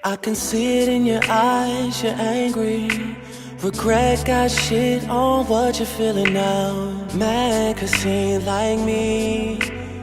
I can see it in your eyes, you're angry. Regret got shit on what you're feeling now. Mad cause he ain't like me.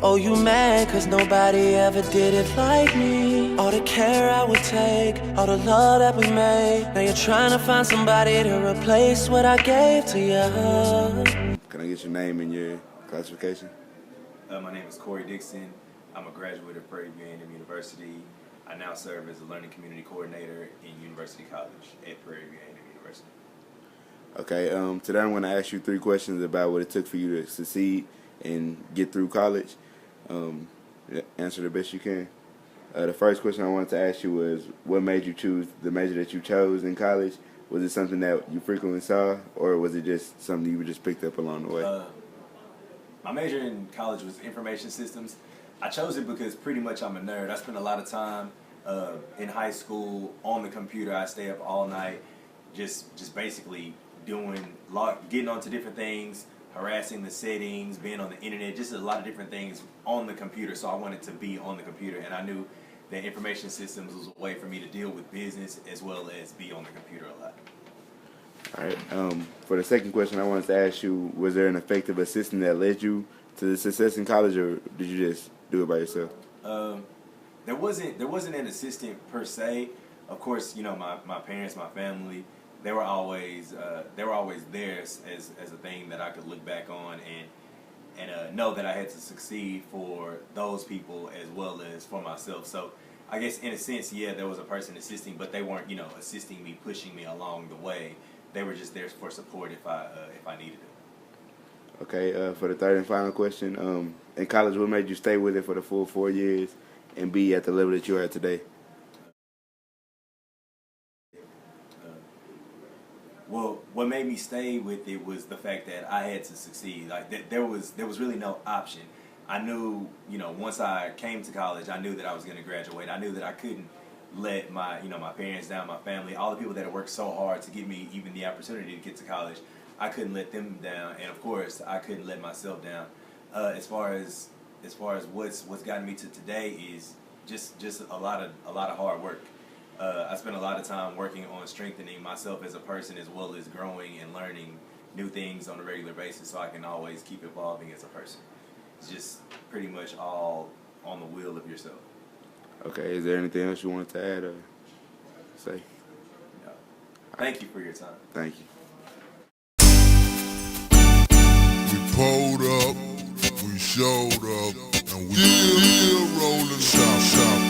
Oh, you mad cause nobody ever did it like me. All the care I would take, all the love that we made. Now you're trying to find somebody to replace what I gave to you. Can I get your name and your classification? My name is Corey Dixon. I'm a graduate of Prairie View A&M University. I now serve as a Learning Community Coordinator in University College at Prairie View A&M University. Okay, today I'm going to ask you 3 questions about what it took for you to succeed and get through college. Answer the best you can. The first question I wanted to ask you was, what made you choose the major that you chose in college? Was it something that you frequently saw, or was it just something you just picked up along the way? My major in college was information systems. I chose it because pretty much I'm a nerd. I spent a lot of time in high school on the computer. I stay up all night just basically getting onto different things, harassing the settings, being on the internet, just a lot of different things on the computer. So I wanted to be on the computer, and I knew that information systems was a way for me to deal with business as well as be on the computer a lot. All right. For the second question, I wanted to ask you, was there an effective assistant that led you to the success in college, or did you just do it by yourself? There wasn't an assistant per se. Of course, my parents, my family, they were always there as a thing that I could look back on and know that I had to succeed for those people as well as for myself. So I guess in a sense, yeah, there was a person assisting, but they weren't assisting me, pushing me along the way. They were just there for support if I needed it. Okay, for the third and final question, in college, what made you stay with it for the full 4 years and be at the level that you are at today? Well, what made me stay with it was the fact that I had to succeed. Like there was really no option. I knew, once I came to college, I knew that I was going to graduate. I knew that I couldn't let my parents down, my family, all the people that had worked so hard to give me even the opportunity to get to college. I couldn't let them down, and of course, I couldn't let myself down. As far as what's gotten me to today is just a lot of hard work. I spent a lot of time working on strengthening myself as a person, as well as growing and learning new things on a regular basis, so I can always keep evolving as a person. It's just pretty much all on the wheel of yourself. Okay, is there anything else you wanted to add or say? No. Thank you for your time. Thank you. We pulled up, we showed up, and we still rolling south.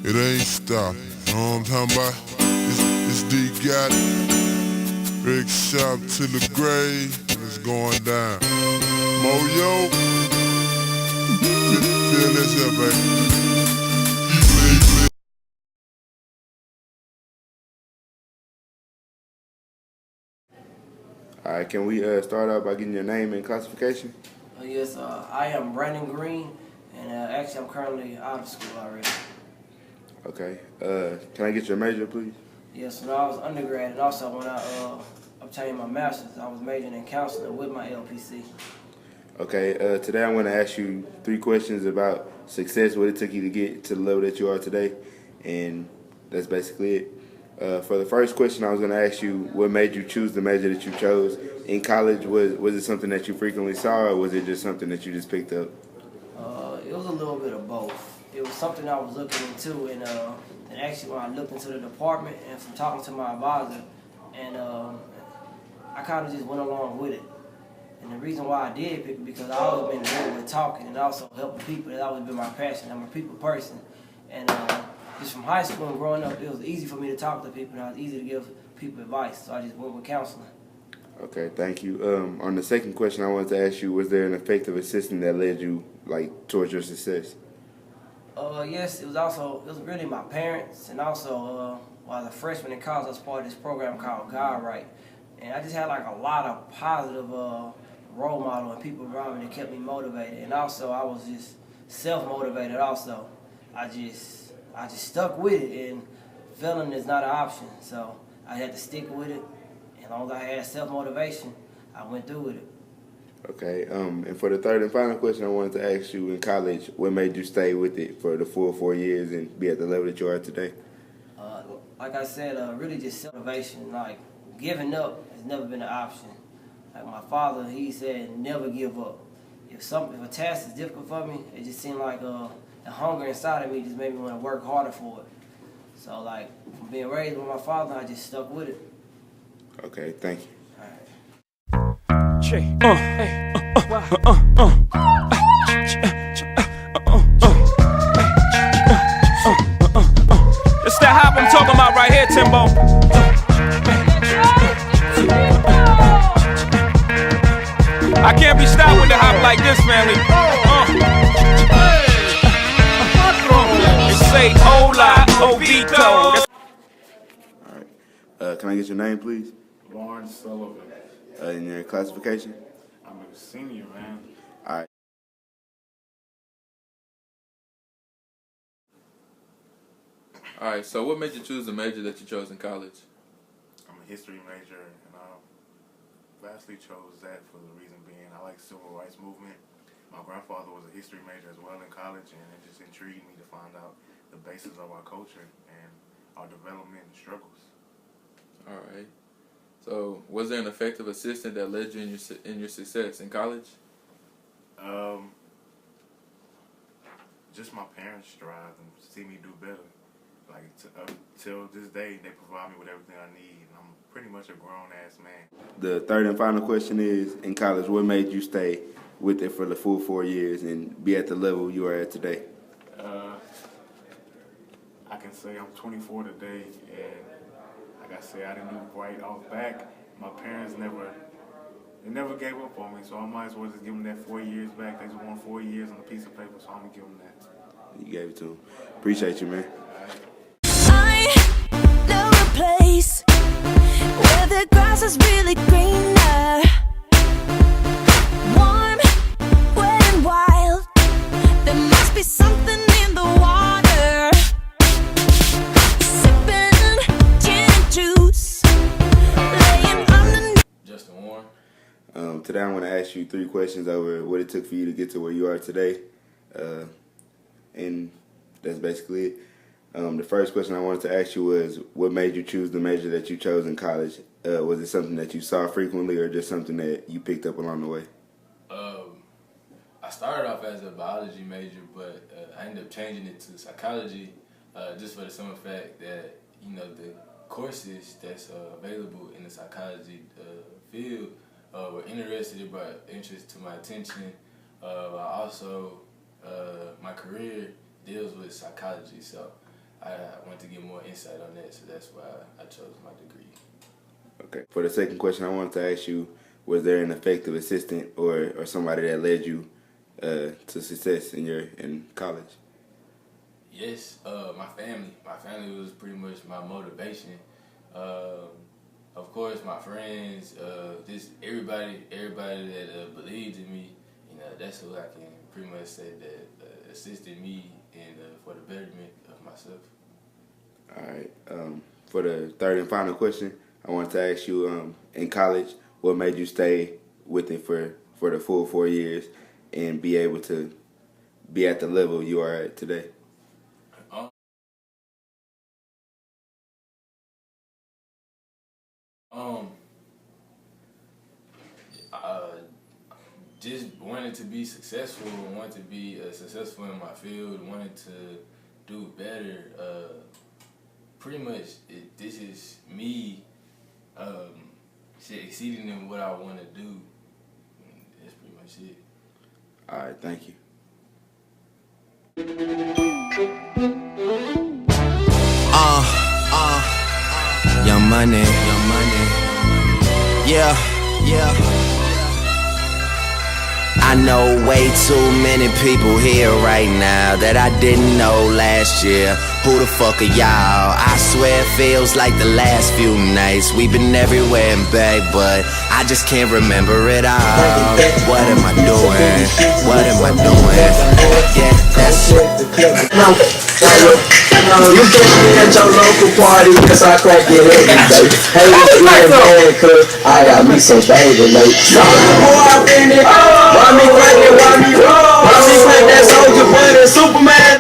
It ain't stopping, you know what I'm talking about? It's D-Got, big shot to the grave, and it's going down. Moyo, feel this here, baby. All right, can we start out by getting your name and classification? Yes, I am Brandon Green, and actually I'm currently out of school already. Okay, can I get your major, please? Yes, when I was undergrad, and also when I obtained my master's, I was majoring in counseling with my LPC. Okay, today I'm going to ask you 3 questions about success, what it took you to get to the level that you are today, and that's basically it. For the first question, I was going to ask you, what made you choose the major that you chose in college? Was it something that you frequently saw, or was it just something that you just picked up? It was a little bit of both. It was something I was looking into, and actually when I looked into the department and from talking to my advisor, and I kind of just went along with it. And the reason why I did pick it because I always been good with talking and also helping people. That's always been my passion. I'm a people person, and just from high school and growing up, it was easy for me to talk to people, and it was easy to give people advice. So I just went with counseling. Okay, thank you. On the second question, I wanted to ask you, was there an effective assistant that led you towards your success? Yes, it was really my parents, and also while I was a freshman in college, I was part of this program called God Right, and I just had a lot of positive role model and people around me that kept me motivated, and also I was just self-motivated. Also, I just stuck with it, and failing is not an option, so I had to stick with it. As long as I had self-motivation, I went through with it. Okay. And for the third and final question, I wanted to ask you: in college, what made you stay with it for the full 4 years and be at the level that you are today? Like I said, really just motivation. Like giving up has never been an option. Like my father, he said, never give up. If a task is difficult for me, it just seemed like the hunger inside of me just made me want to work harder for it. So like from being raised with my father, I just stuck with it. Okay. Thank you. It's that hop I'm talking about right here, Timbo. I can't be stopped with the hop like this, family. They say hola, Ovito. All right. Can I get your name, please? Lawrence Sullivan. And your classification? I'm a senior, man. All right. All right, so what made you choose the major that you chose in college? I'm a history major, and I vastly chose that for the reason being I like civil rights movement. My grandfather was a history major as well in college, and it just intrigued me to find out the basis of our culture and our development and struggles. All right. So, was there an effective assistant that led you in your success in college? Just my parents strive and see me do better. Like till this day, they provide me with everything I need, and I'm pretty much a grown-ass man. The third and final question is: in college, what made you stay with it for the full 4 years and be at the level you are at today? I can say I'm 24 today, and like I said, I didn't do right off back. My parents never gave up on me, so I might as well just give them that 4 years back. They just want 4 years on a piece of paper, so I'm gonna give them that. You gave it to them. Appreciate you, man. I know a place where the grass is really greener, warm, wet and wild. There must be something in the water. Sipping gin and juice, laying underneath. Justin Warren. Today I'm going to ask you 3 questions over what it took for you to get to where you are today. And that's basically it. The first question I wanted to ask you was, what made you choose the major that you chose in college? Was it something that you saw frequently or just something that you picked up along the way? I started off as a biology major, but I ended up changing it to psychology just for the simple fact that, you know, the courses that's available in the psychology field were interested, it brought interest to my attention. I also, my career deals with psychology, so I wanted to get more insight on that, so that's why I chose my degree. Okay. For the second question, I wanted to ask you, was there an effective assistant or somebody that led you to success in college? Yes, my family. My family was pretty much my motivation. Of course, my friends, just everybody that believed in me. You know, that's who I can pretty much say that assisted me in for the betterment of myself. All right. For the third and final question, I wanted to ask you, in college, what made you stay with it for the full 4 years and be able to be at the level you are at today? Just wanted to be successful, wanted to be successful in my field, wanted to do better. Pretty much, this is me exceeding in what I want to do. That's pretty much it. All right, thank you. Young Money. Yeah. I know way too many people here right now that I didn't know last year. Who the fuck are y'all? I swear it feels like the last few nights we've been everywhere and back, but I just can't remember it all. What am I doing? What am I doing? Yeah. That's it, the club. No, you catch me at your local party, yes, I crack it every day. Hey, it's getting bad, cause I got me some baby late. Soldier boy, I been it. Why me crack it, why me roll? Why me crack that soldier boy, that Superman?